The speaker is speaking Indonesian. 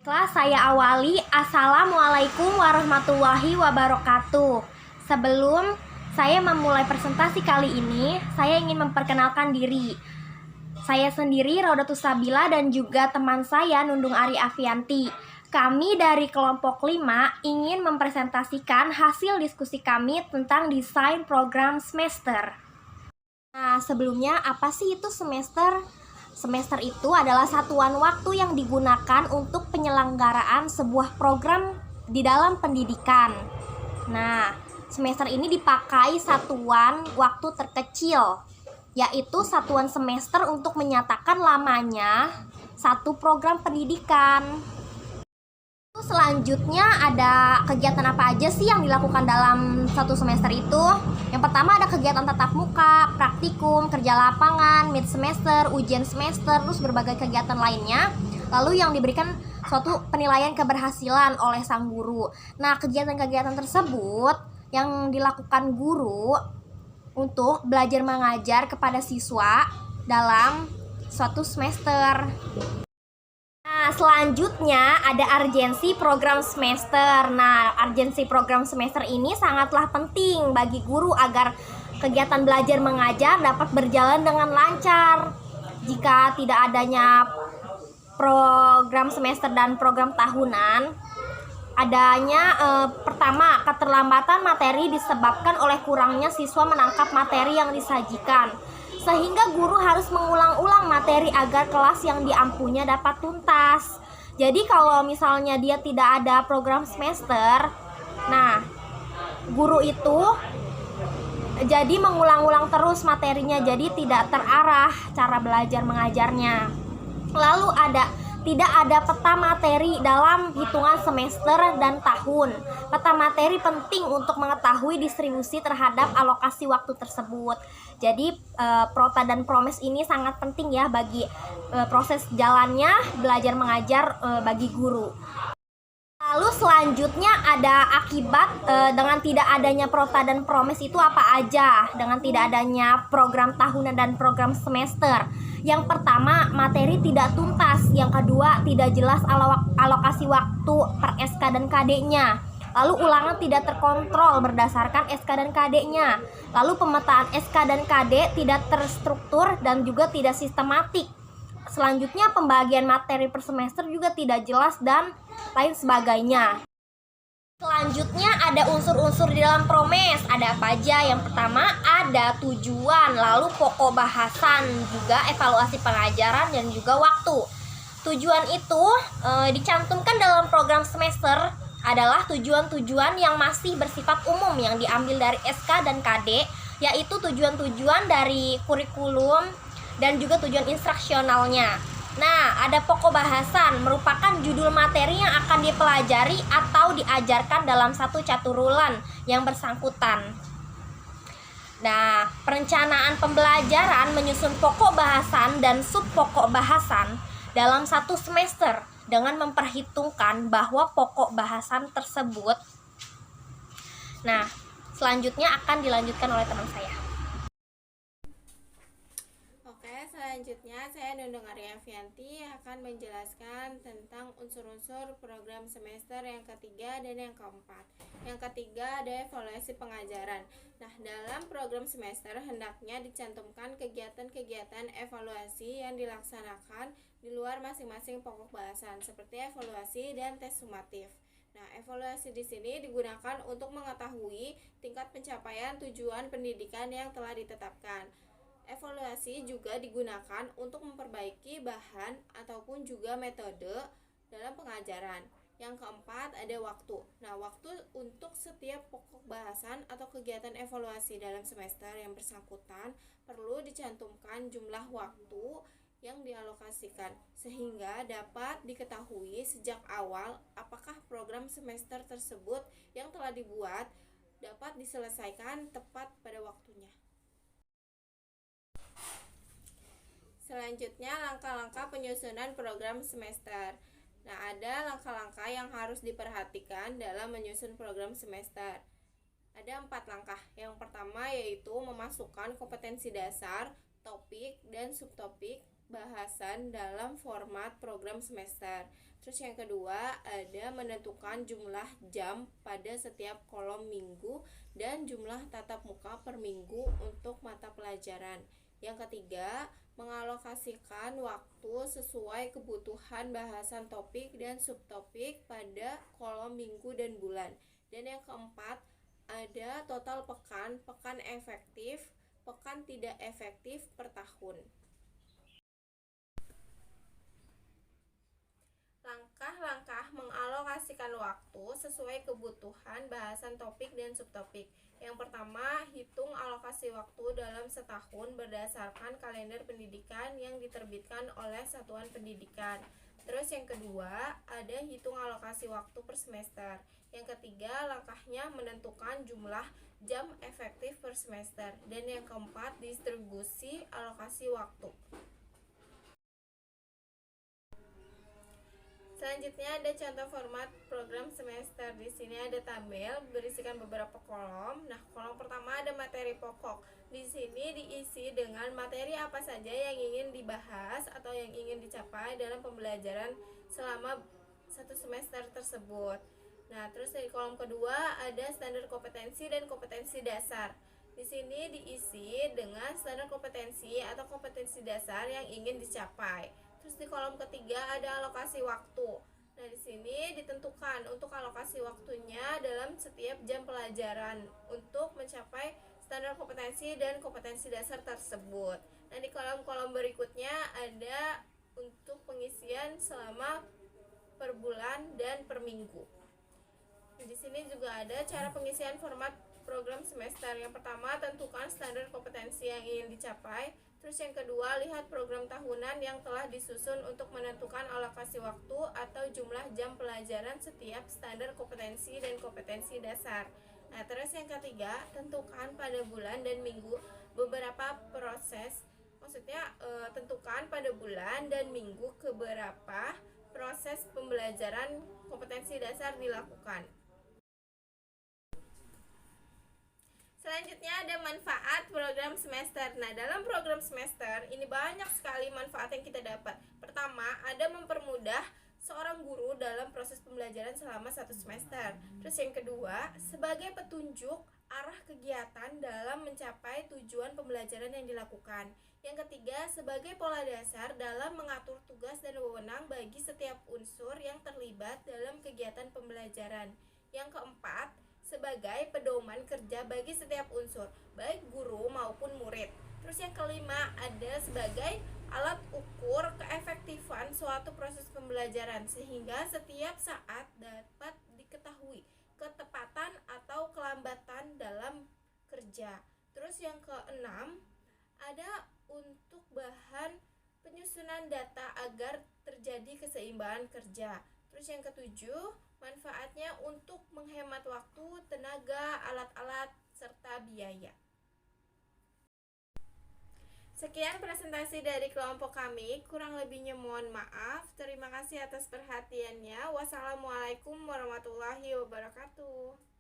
Kelas saya awali. Assalamualaikum warahmatullahi wabarakatuh. Sebelum saya memulai presentasi kali ini, saya ingin memperkenalkan diri. Saya sendiri Rodatus Sabila dan juga teman saya Nundung Ari Afianti. Kami dari kelompok 5 ingin mempresentasikan hasil diskusi kami tentang desain program semester. Nah, sebelumnya apa sih itu semester? Semester itu adalah satuan waktu yang digunakan untuk penyelenggaraan sebuah program di dalam pendidikan. Nah, semester ini dipakai satuan waktu terkecil, yaitu satuan semester untuk menyatakan lamanya satu program pendidikan. Selanjutnya ada kegiatan apa aja sih yang dilakukan dalam satu semester itu? Yang pertama ada kegiatan tatap muka, praktikum, kerja lapangan, mid semester, ujian semester, terus berbagai kegiatan lainnya. Lalu yang diberikan suatu penilaian keberhasilan oleh sang guru. Nah, kegiatan-kegiatan tersebut yang dilakukan guru untuk belajar mengajar kepada siswa dalam suatu semester. Nah, selanjutnya ada urgensi program semester. Nah, urgensi program semester ini sangatlah penting bagi guru agar kegiatan belajar mengajar dapat berjalan dengan lancar. Jika tidak adanya program semester dan program tahunan, adanya pertama, keterlambatan materi disebabkan oleh kurangnya siswa menangkap materi yang disajikan, sehingga guru harus mengulang-ulang materi agar kelas yang diampunya dapat tuntas. Jadi kalau misalnya dia tidak ada program semester, nah guru itu jadi mengulang-ulang terus materinya, jadi tidak terarah cara belajar mengajarnya. Lalu tidak ada peta materi dalam hitungan semester dan tahun. Peta materi penting untuk mengetahui distribusi terhadap alokasi waktu tersebut. Jadi prota dan promes ini sangat penting ya bagi proses jalannya belajar mengajar bagi guru. Lalu selanjutnya ada akibat dengan tidak adanya prota dan promes itu apa aja dengan tidak adanya program tahunan dan program semester. Yang pertama, materi tidak tuntas. Yang kedua, tidak jelas alokasi waktu per SK dan KD-nya. Lalu ulangan tidak terkontrol berdasarkan SK dan KD-nya. Lalu pemetaan SK dan KD tidak terstruktur dan juga tidak sistematik. Selanjutnya pembagian materi per semester juga tidak jelas dan lain sebagainya. Selanjutnya ada unsur-unsur di dalam promes. Ada apa aja? Yang pertama ada tujuan, lalu pokok bahasan, juga evaluasi pengajaran dan juga waktu. Tujuan itu dicantumkan dalam program semester adalah tujuan-tujuan yang masih bersifat umum yang diambil dari SK dan KD, yaitu tujuan-tujuan dari kurikulum dan juga tujuan instruksionalnya. Nah, ada pokok bahasan merupakan judul materi yang akan dipelajari atau diajarkan dalam satu caturulan yang bersangkutan. Nah, perencanaan pembelajaran menyusun pokok bahasan dan sub pokok bahasan dalam satu semester dengan memperhitungkan bahwa pokok bahasan tersebut. Nah, selanjutnya akan dilanjutkan oleh teman saya. Selanjutnya saya Nundung Arya Fianti akan menjelaskan tentang unsur-unsur program semester yang ketiga dan yang keempat. Yang ketiga ada evaluasi pengajaran. Nah, dalam program semester hendaknya dicantumkan kegiatan-kegiatan evaluasi yang dilaksanakan di luar masing-masing pokok bahasan seperti evaluasi dan tes sumatif. Nah, evaluasi di sini digunakan untuk mengetahui tingkat pencapaian tujuan pendidikan yang telah ditetapkan. Evaluasi juga digunakan untuk memperbaiki bahan ataupun juga metode dalam pengajaran. Yang keempat ada waktu. Nah, waktu untuk setiap pokok bahasan atau kegiatan evaluasi dalam semester yang bersangkutan perlu dicantumkan jumlah waktu yang dialokasikan sehingga dapat diketahui sejak awal apakah program semester tersebut yang telah dibuat dapat diselesaikan tepat pada waktunya. Selanjutnya langkah-langkah penyusunan program semester. Nah, ada langkah-langkah yang harus diperhatikan dalam menyusun program semester. Ada 4 langkah. Yang pertama yaitu memasukkan kompetensi dasar, topik, dan subtopik bahasan dalam format program semester. Terus yang kedua, ada menentukan jumlah jam pada setiap kolom minggu dan jumlah tatap muka per minggu untuk mata pelajaran. Yang ketiga, mengalokasikan waktu sesuai kebutuhan bahasan topik dan subtopik pada kolom minggu dan bulan. Dan yang keempat, ada total pekan, pekan efektif, pekan tidak efektif per tahun. Langkah-langkah mengalokasikan waktu sesuai kebutuhan bahasan topik dan subtopik. Yang pertama, hitung alokasi waktu dalam setahun berdasarkan kalender pendidikan yang diterbitkan oleh satuan pendidikan. Terus yang kedua, ada hitung alokasi waktu per semester. Yang ketiga, langkahnya menentukan jumlah jam efektif per semester. Dan yang keempat, distribusi alokasi waktu. Selanjutnya ada contoh format program semester. Di sini ada tabel berisikan beberapa kolom. Nah, kolom pertama ada materi pokok. Di sini diisi dengan materi apa saja yang ingin dibahas atau yang ingin dicapai dalam pembelajaran selama satu semester tersebut. Nah, terus dari kolom kedua ada standar kompetensi dan kompetensi dasar. Di sini diisi dengan standar kompetensi atau kompetensi dasar yang ingin dicapai. Terus di kolom ketiga ada alokasi waktu. Nah, di sini ditentukan untuk alokasi waktunya dalam setiap jam pelajaran untuk mencapai standar kompetensi dan kompetensi dasar tersebut. Nah, di kolom-kolom berikutnya ada untuk pengisian selama per bulan dan per minggu. Di sini juga ada cara pengisian format program semester. Yang pertama, tentukan standar kompetensi yang ingin dicapai. Terus yang kedua, lihat program tahunan yang telah disusun untuk menentukan alokasi waktu atau jumlah jam pelajaran setiap standar kompetensi dan kompetensi dasar. Nah, terus yang ketiga, tentukan pada bulan dan minggu beberapa proses. Maksudnya tentukan pada bulan dan minggu keberapa proses pembelajaran kompetensi dasar dilakukan. Selanjutnya ada manfaat program semester. Nah, dalam program semester ini banyak sekali manfaat yang kita dapat. Pertama, ada mempermudah seorang guru dalam proses pembelajaran selama satu semester. Terus yang kedua, sebagai petunjuk arah kegiatan dalam mencapai tujuan pembelajaran yang dilakukan. Yang ketiga, sebagai pola dasar dalam mengatur tugas dan wewenang bagi setiap unsur yang terlibat dalam kegiatan pembelajaran. Yang keempat, sebagai pedoman kerja bagi setiap unsur, baik guru maupun murid. Terus yang kelima, ada sebagai alat ukur keefektifan suatu proses pembelajaran sehingga setiap saat dapat diketahui ketepatan atau kelambatan dalam kerja. Terus yang keenam, ada untuk bahan penyusunan data agar terjadi keseimbangan kerja. Terus yang ketujuh, manfaatnya untuk menghemat waktu, tenaga, alat-alat, serta biaya. Sekian presentasi dari kelompok kami, kurang lebihnya mohon maaf. Terima kasih atas perhatiannya. Wassalamualaikum warahmatullahi wabarakatuh.